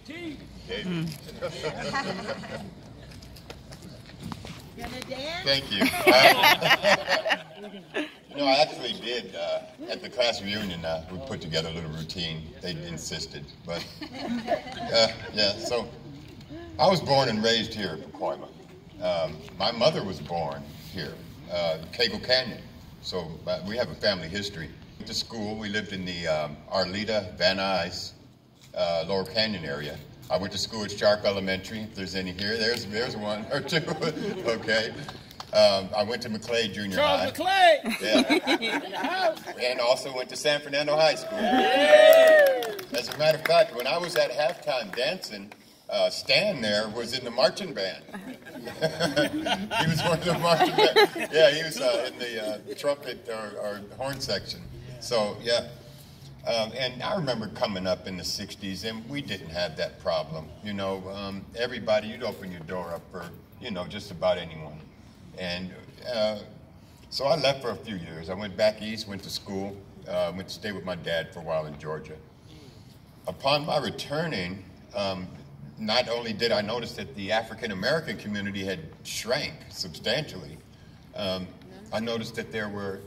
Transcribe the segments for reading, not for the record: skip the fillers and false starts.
Gonna dance? Thank you. You know, I actually did, at the class reunion, we put together a little routine. They insisted, but, yeah, so I was born and raised here at Pacoima. My mother was born here, Cagle Canyon, so we have a family history. Went to school, we lived in the Arleta, Van Nuys, Lower Canyon area. I went to school at Sharp Elementary. If there's any here, there's one or two. Okay. I went to McClay Junior High. McClay. Yeah. And also went to San Fernando High School. As a matter of fact, when I was at halftime dancing, Stan there was in the marching band. He was one of the marching band. Yeah, he was in the trumpet or horn section. So yeah. And I remember coming up in the 60s, and we didn't have that problem. You know, everybody, you'd open your door up for, you know, just about anyone. And so I left for a few years. I went back east, went to school, went to stay with my dad for a while in Georgia. Upon my returning, not only did I notice that the African-American community had shrank substantially, I noticed that there were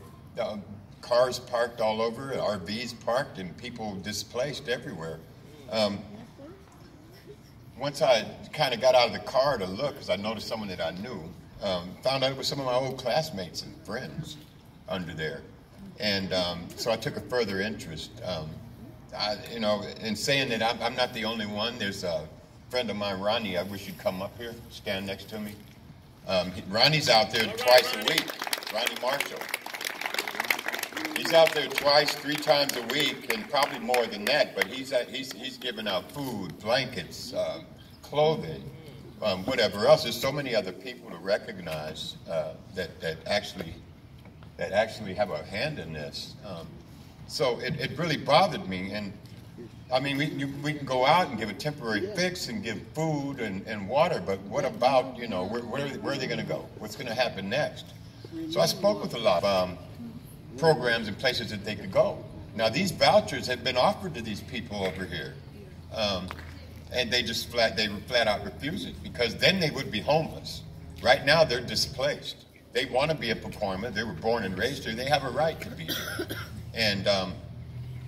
cars parked all over, RVs parked, and people displaced everywhere. Once I kind of got out of the car to look, because I noticed someone that I knew, found out it was some of my old classmates and friends under there. And so I took a further interest. You know, in saying that I'm not the only one, there's a friend of mine, Ronnie, I wish you'd come up here, stand next to me. Ronnie's out there twice a week, Ronnie Marshall. He's out there twice, 3 times a week, and probably more than that. But he's giving out food, blankets, clothing, whatever else. There's so many other people to recognize that actually have a hand in this. So it really bothered me. And I mean, we can go out and give a temporary fix and give food and water, but what about, you know, where are they going to go? What's going to happen next? So I spoke with a lot of programs and places that they could go. Now these vouchers have been offered to these people over here, and they just flat out refuse it, because then they would be homeless. Right now they're displaced. They want to be at Pacoima. They were born and raised here. They have a right to be here, and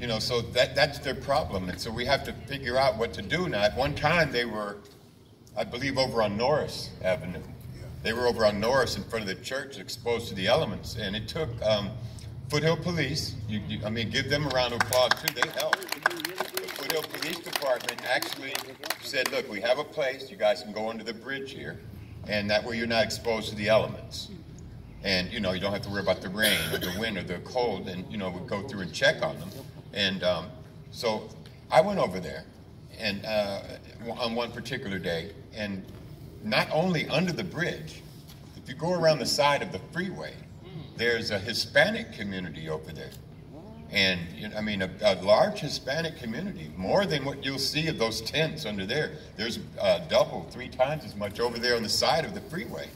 you know, so that's their problem. And so we have to figure out what to do. Now at one time they were, I believe, over on Norris Avenue. They were over on Norris in front of the church, exposed to the elements, and it took Foothill Police, I mean, give them a round of applause too, they helped. The Foothill Police Department actually said, look, we have a place, you guys can go under the bridge here, and that way you're not exposed to the elements. And, you know, you don't have to worry about the rain or the wind or the cold, and, you know, we'd go through and check on them. And so I went over there and on one particular day, and not only under the bridge, if you go around the side of the freeway, there's a Hispanic community over there. And, you know, I mean, a large Hispanic community, more than what you'll see of those tents under there. There's double, 3 times as much over there on the side of the freeway.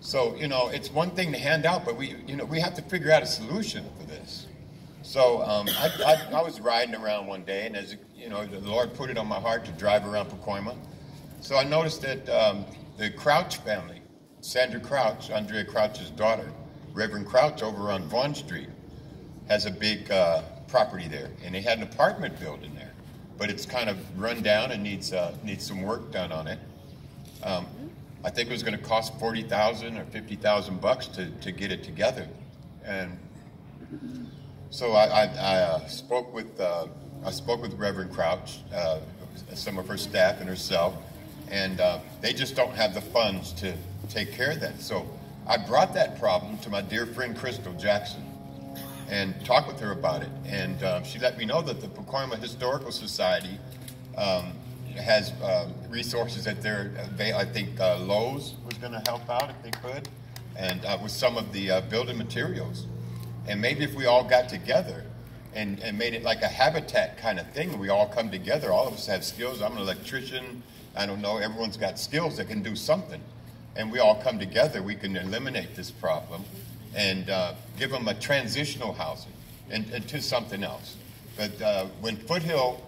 So, you know, it's one thing to hand out, but we have to figure out a solution for this. So I was riding around one day, and as you know, the Lord put it on my heart to drive around Pacoima. So I noticed that the Crouch family, Sandra Crouch, Andrea Crouch's daughter, Reverend Crouch over on Vaughn Street, has a big property there, and they had an apartment building there, but it's kind of run down and needs some work done on it. I think it was going to cost $40,000 or $50,000 to get it together, and so I spoke with Reverend Crouch, some of her staff and herself, and they just don't have the funds to take care of that. So I brought that problem to my dear friend Crystal Jackson and talked with her about it. And she let me know that the Pacoima Historical Society has resources at their, I think Lowe's was going to help out if they could, and with some of the building materials. And maybe if we all got together and made it like a habitat kind of thing, we all come together, all of us have skills. I'm an electrician, I don't know, everyone's got skills that can do something. And we all come together, we can eliminate this problem and give them a transitional housing and to something else. But when Foothill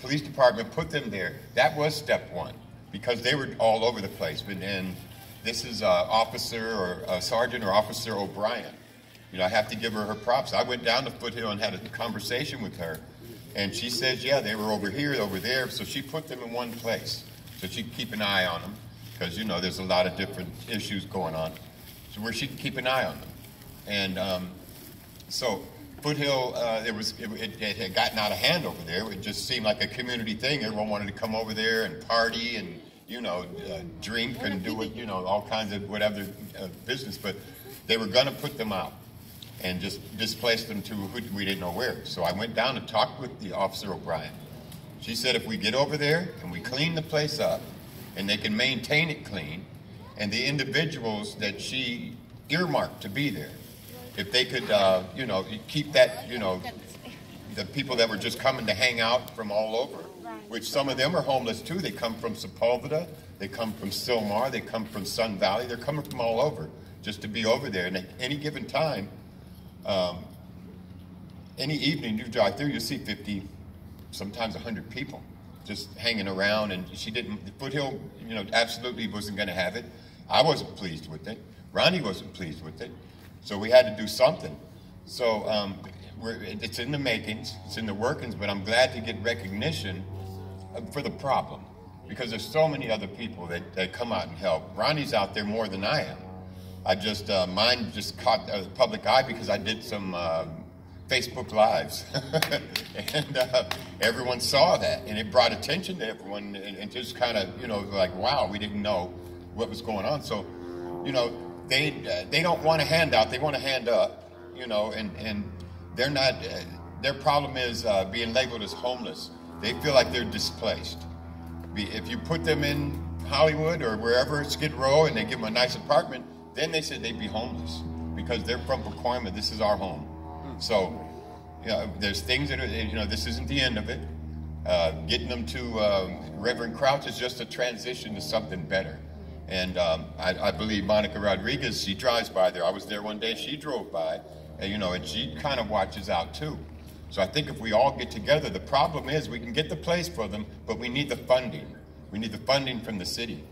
police department put them there. That was step one, because they were all over the place. And this is Officer or Sergeant or Officer O'Brien. You know, I have to give her her props. I went down to Foothill and had a conversation with her, and she says, yeah, they were over here, over there, so she put them in one place. So she could keep an eye on them, because, you know, there's a lot of different issues going on. So where she could keep an eye on them. And so Foothill, it had gotten out of hand over there. It just seemed like a community thing. Everyone wanted to come over there and party and, you know, drink and do it, you know, all kinds of whatever business. But they were going to put them out and just displace them to we didn't know where. So I went down and talked with the Officer O'Brien. She said if we get over there and we clean the place up and they can maintain it clean, and the individuals that she earmarked to be there, if they could, you know, keep that, you know, the people that were just coming to hang out from all over, which some of them are homeless too. They come from Sepulveda, they come from Sylmar, they come from Sun Valley. They're coming from all over just to be over there. And at any given time, any evening you drive through, you'll see 50, sometimes 100 people just hanging around. And she didn't, Foothill, you know, absolutely wasn't going to have it. I wasn't pleased with it. Ronnie wasn't pleased with it. So we had to do something. So it's in the makings, it's in the workings, but I'm glad to get recognition for the problem, because there's so many other people that come out and help. Ronnie's out there more than I am. I just, mine just caught the public eye because I did some Facebook Lives. And everyone saw that, and it brought attention to everyone, and just kind of, you know, like, wow, we didn't know what was going on. So, you know, they don't want a handout, they want a hand up, you know, and they're not, their problem is being labeled as homeless. They feel like they're displaced. If you put them in Hollywood or wherever, Skid Row, and they give them a nice apartment, then they said they'd be homeless because they're from Pacoima. This is our home. So, you know, there's things that are, you know, this isn't the end of it. Getting them to Reverend Crouch is just a transition to something better. And I believe Monica Rodriguez, she drives by there. I was there one day, she drove by, and, you know, and she kind of watches out too. So I think if we all get together, the problem is we can get the place for them, but we need the funding. We need the funding from the city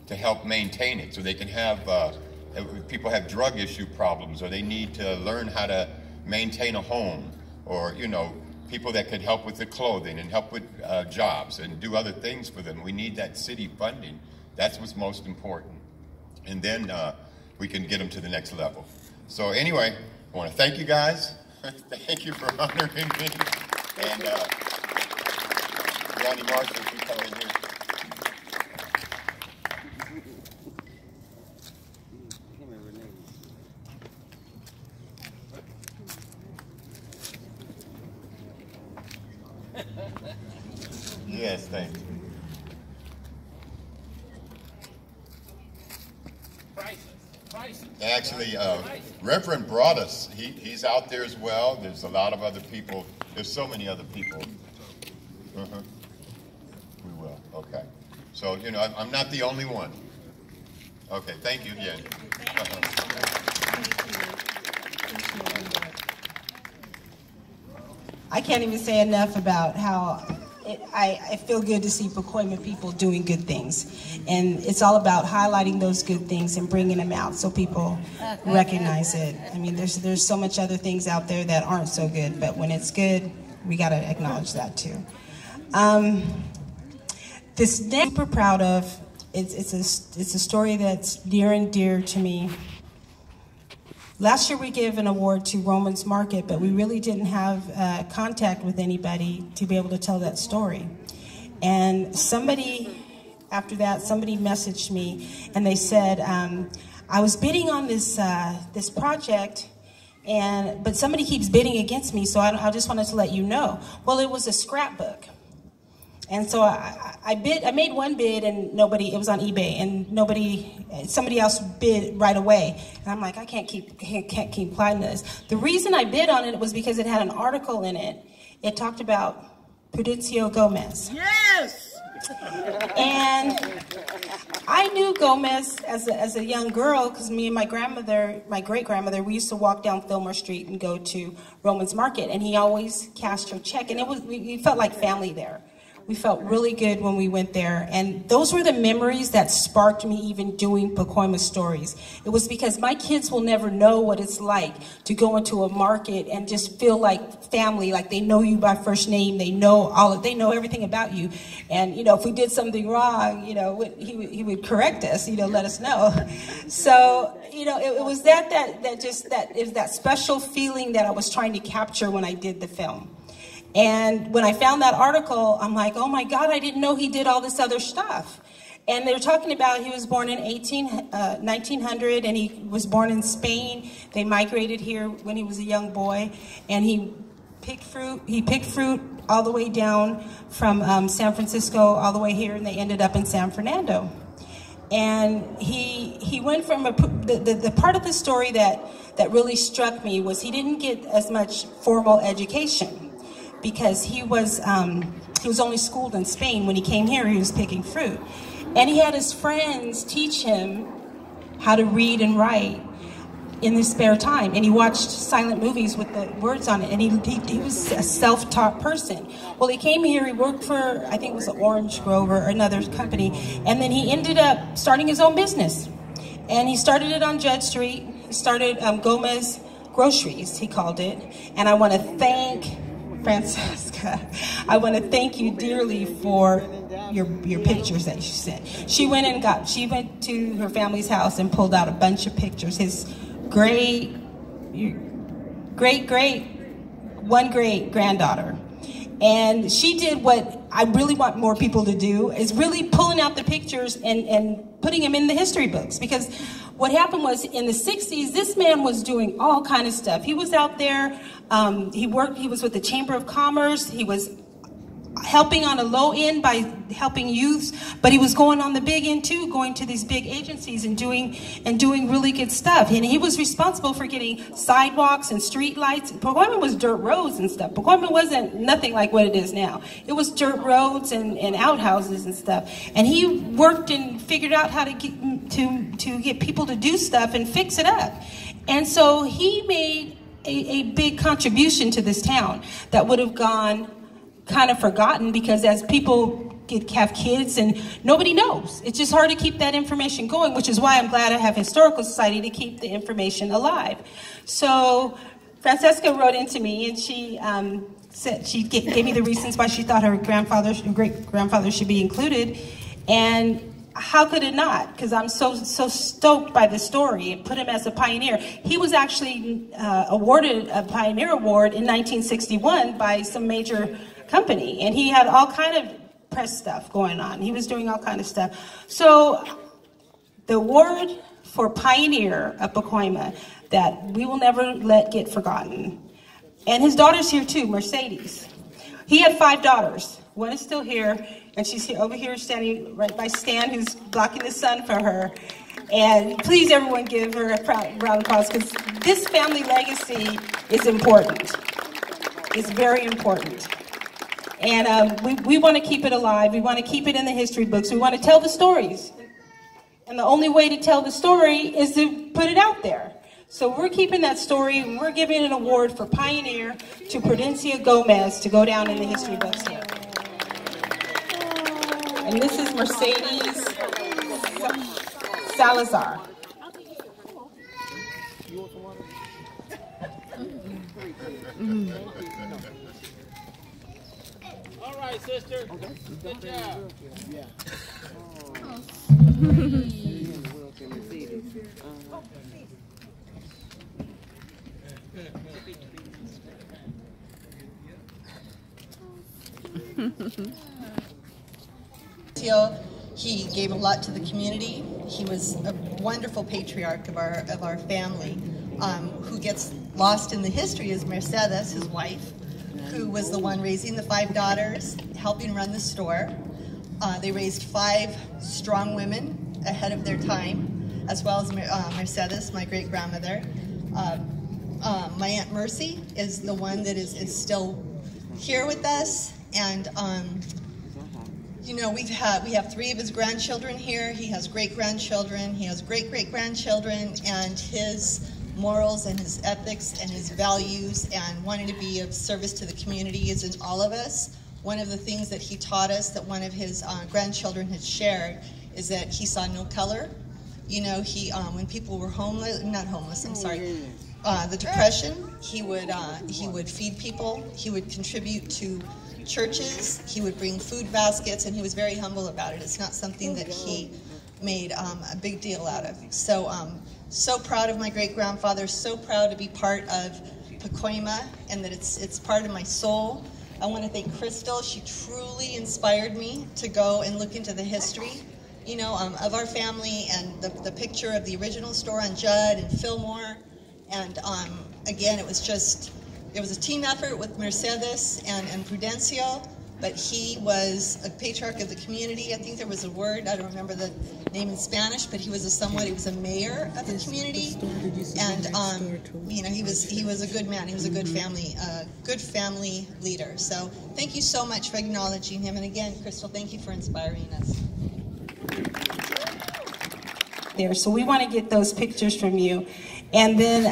to help maintain it, so they can have, if people have drug issue problems, or they need to learn how to maintain a home, or, you know, people that can help with the clothing and help with jobs and do other things for them. We need that city funding. That's what's most important. And then we can get them to the next level. So anyway, I want to thank you guys. Thank you for honoring me. And Ronnie Marshall, if you come in here. Yes, thank you. Actually, Reverend brought us. He's out there as well. There's a lot of other people. There's so many other people. We will. Okay. So, you know, I'm not the only one. Okay. Thank you. Yeah. I can't even say enough about how I feel good to see Pacoima people doing good things. And it's all about highlighting those good things and bringing them out so people recognize it. I mean, there's so much other things out there that aren't so good, but when it's good, we got to acknowledge that too. This next, I'm super proud of, it's a story that's near and dear to me. Last year we gave an award to Romans Market, but we really didn't have contact with anybody to be able to tell that story. And somebody, after that, somebody messaged me and they said, I was bidding on this this project, but somebody keeps bidding against me, so I just wanted to let you know. Well, it was a scrapbook. And so I made one bid and it was on eBay, and somebody else bid right away. And I'm like, I can't keep playing this. The reason I bid on it was because it had an article in it. It talked about Prudencio Gomez. Yes! And I knew Gomez as a young girl because me and my great-grandmother, we used to walk down Fillmore Street and go to Romans Market, and he always cashed her check, and we felt like family there. We felt really good when we went there. And those were the memories that sparked me even doing Pacoima stories. It was because my kids will never know what it's like to go into a market and just feel like family, like they know you by first name, they know everything about you. And, you know, if we did something wrong, you know, he would correct us, you know, let us know. So, you know, it was that special feeling that I was trying to capture when I did the film. And when I found that article, I'm like, oh my God, I didn't know he did all this other stuff. And they're talking about he was born in 1900, and he was born in Spain. They migrated here when he was a young boy, and he picked fruit all the way down from San Francisco all the way here, and they ended up in San Fernando. And he went from the part of the story that really struck me was he didn't get as much formal education, because he was only schooled in Spain. When he came here, he was picking fruit. And he had his friends teach him how to read and write in his spare time. And he watched silent movies with the words on it. And he was a self-taught person. Well, he came here, he worked for, I think it was Orange Grove or another company. And then he ended up starting his own business. And he started it on Judd Street. He started Gomez Groceries, he called it. And I want to thank Francesca, I want to thank you dearly for your pictures that you sent. She went to her family's house and pulled out a bunch of pictures. His great granddaughter. And she did what I really want more people to do, is really pulling out the pictures and putting them in the history books. Because what happened was, in the 60s, this man was doing all kind of stuff. He was out there, he was with the Chamber of Commerce, he was helping on a low end by helping youths, but he was going on the big end too, going to these big agencies and doing really good stuff. And he was responsible for getting sidewalks and street lights. Pacoima was dirt roads and stuff. Pacoima wasn't nothing like what it is now. It was dirt roads and outhouses and stuff. And he worked and figured out how to get people to do stuff and fix it up. And so he made a big contribution to this town that would have gone kind of forgotten, because as people have kids and nobody knows, it's just hard to keep that information going, which is why I'm glad I have Historical Society to keep the information alive. So Francesca wrote into me, and she said she gave me the reasons why she thought her great-grandfather should be included. And how could it not? Because I'm so stoked by the story and put him as a pioneer. He was actually awarded a Pioneer Award in 1961 by some major company, and he had all kind of press stuff going on. He was doing all kind of stuff. So the award for Pioneer of Pacoima that we will never let get forgotten. And his daughter's here too, Mercedes. He had 5 daughters. One is still here, and she's here, over here standing right by Stan, who's blocking the sun for her. And please, everyone, give her a round of applause, because this family legacy is important. It's very important. And we want to keep it alive. We want to keep it in the history books. We want to tell the stories. And the only way to tell the story is to put it out there. So we're keeping that story, and we're giving an award for Pioneer to Prudencia Gomez to go down in the history books here. And this is Mercedes Salazar. All right, sister. Good job. Yeah. He gave a lot to the community. He was a wonderful patriarch of our family. Who gets lost in the history is Mercedes, his wife, who was the one raising the 5 daughters, helping run the store. They raised 5 strong women ahead of their time, as well as Mercedes, my great-grandmother. My Aunt Mercy is the one that is still here with us, and you know, we have 3 of his grandchildren here. He has great-grandchildren, he has great-great-grandchildren, and his morals and his ethics and his values and wanting to be of service to the community is in all of us. one of the things that he taught us that one of his grandchildren had shared is that he saw no color. You know, he when people were homeless, not homeless, I'm sorry, the Depression, he would feed people, he would contribute to churches, he would bring food baskets, and he was very humble about it. It's not something that he made a big deal out of. So so proud of my great-grandfather, so proud to be part of Pacoima, and that it's part of my soul. I want to thank Crystal. She truly inspired me to go and look into the history, you know, of our family, and the picture of the original store on Judd and Fillmore. And again, it was a team effort with Mercedes and Prudencio, but he was a patriarch of the community. I think there was a word, I don't remember the name in Spanish, but he was a mayor of the community. And you know, he was a good man. He was a good family leader. So thank you so much for acknowledging him. And again, Crystal, thank you for inspiring us. There, so we want to get those pictures from you, and then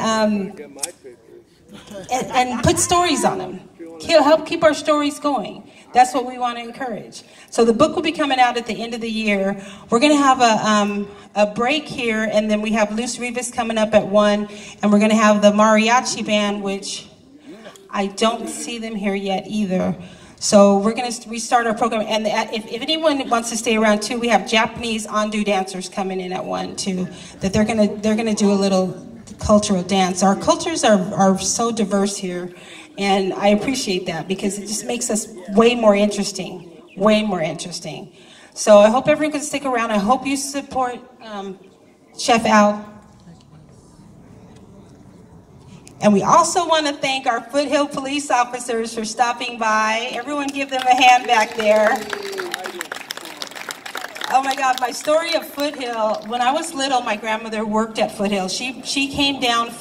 and put stories on them. Help keep our stories going. That's what we want to encourage. So the book will be coming out at the end of the year. We're going to have a break here, and then we have Luz Rivas coming up at 1, and we're going to have the mariachi band, which I don't see them here yet either. So we're going to restart our program, and if anyone wants to stay around too, we have Japanese Ondu dancers coming in at 1 too. That they're going to do a little cultural dance. Our cultures are so diverse here, and I appreciate that because it just makes us way more interesting, way more interesting. So I hope everyone can stick around. I hope you support Chef Al. And we also want to thank our Foothill police officers for stopping by. Everyone give them a hand back there. Oh my God, my story of Foothill, when I was little, my grandmother worked at Foothill. She came down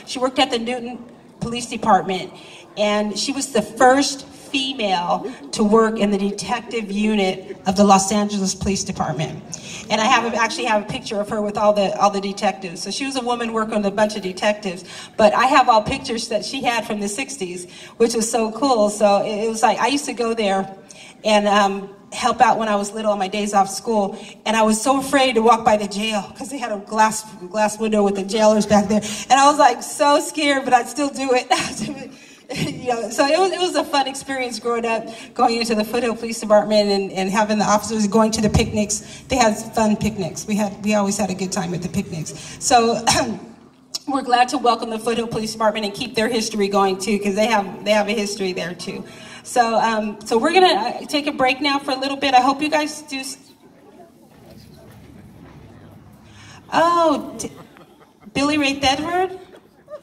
she worked at the Newton Police Department, and she was the first female to work in the detective unit of the Los Angeles Police Department. And I actually have a picture of her with all the detectives. So she was a woman working with a bunch of detectives, but I have all pictures that she had from the 60s, which was so cool. So it was like, I used to go there and help out when I was little on my days off school, and I was so afraid to walk by the jail because they had a glass window with the jailers back there, and I was like so scared, but I'd still do it. You know, so it was a fun experience growing up, going into the Foothill Police Department and having the officers going to the picnics. They had fun picnics. We always had a good time at the picnics. So we're glad to welcome the Foothill Police Department and keep their history going too, because they have a history there too. So so we're gonna take a break now for a little bit. I hope you guys do. Oh, Billy Ray Tedford?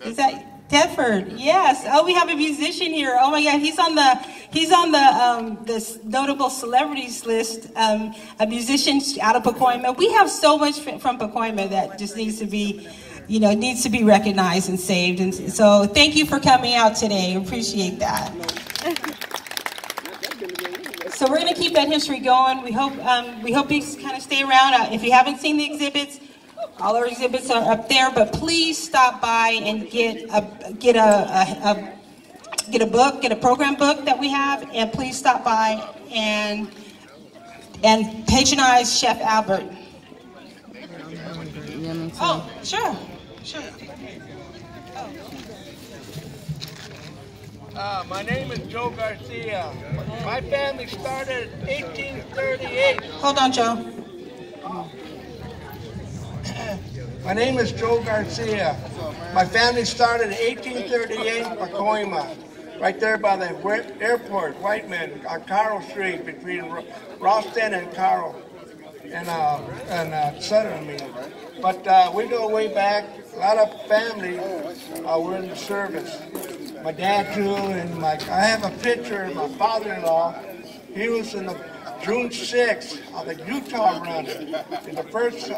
Is that Tedford? Yes. Oh, we have a musician here. Oh my God, he's on the notable celebrities list. A musician out of Pacoima. We have so much from Pacoima that just needs to be, you know, needs to be recognized and saved. And so, thank you for coming out today. Appreciate that. So we're going to keep that history going. We hope you kind of stay around. If you haven't seen the exhibits, all our exhibits are up there. But please stop by and get a program book that we have, and please stop by and patronize Chef Albert. Oh, sure. My name is Joe Garcia. My family started in 1838. Hold on, Joe. My name is Joe Garcia. My family started in 1838 in Pacoima, right there by the airport, Whiteman, on Carroll Street, between Ralston and Carroll, and Sutter, I mean. But we go way back. A lot of family were in the service. My dad too, and I have a picture of my father-in-law. He was in the June 6th of the Utah run in the first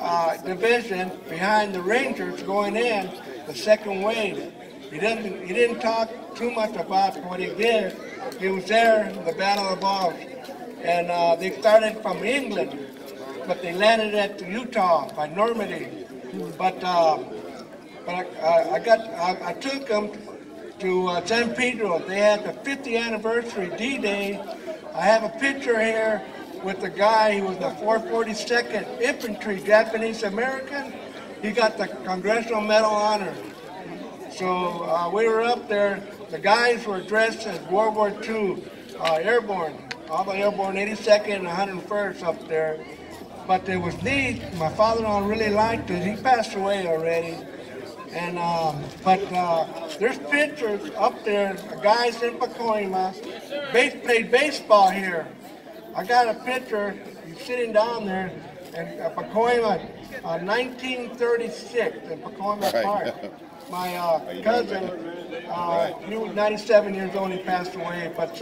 division behind the Rangers going in the second wave. He didn't talk too much about what he did. He was there in the Battle of the Balls, and they started from England, but they landed at Utah by Normandy. But I took them to San Pedro. They had the 50th anniversary D-Day I have a picture here with the guy who was the 442nd Infantry, Japanese American. He got the Congressional Medal of Honor. So we were up there. The guys were dressed as World War II airborne, all the airborne 82nd and 101st up there. But it was neat. My father-in-law really liked it. He passed away already. And there's pictures up there. The guys in Pacoima played baseball here. I got a picture. He's sitting down there in Pacoima, 1936 in Pacoima Park. My cousin, he was 97 years old. He passed away. But